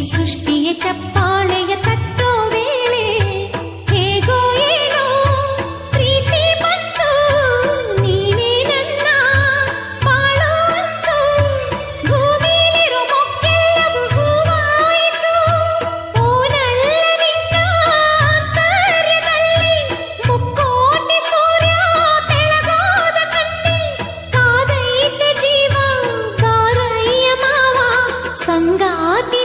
ಸೃಷ್ಟಿಯ ಚಪ್ಪಾಳೆಯ ತಟ್ಟೋ ವೇಳೆ ಹೇಗೋ ಏನೋ ಪ್ರೀತಿ ಬಂತು ನೀನೇ ನನ್ನ ಬಾಳೋ ಅಂತು ಭೂಮಿಲಿರೋ ಮೊಕ್ಕೆಲ್ಲವೂ ಹೂವಾಯಿತು ಓನಲ್ಲ ನಿನ್ನ ಆಂತರ್ಯದಲ್ಲಿ ಮುಕ್ಕೋಟಿ ಸೂರ್ಯ ಬೆಳಗೋದ ಕಣ್ಣಿ ಕಾದೈತೆ ಜೀವ ಬಾರಯ್ಯ ಮಾವ ಸಂಗಾತಿ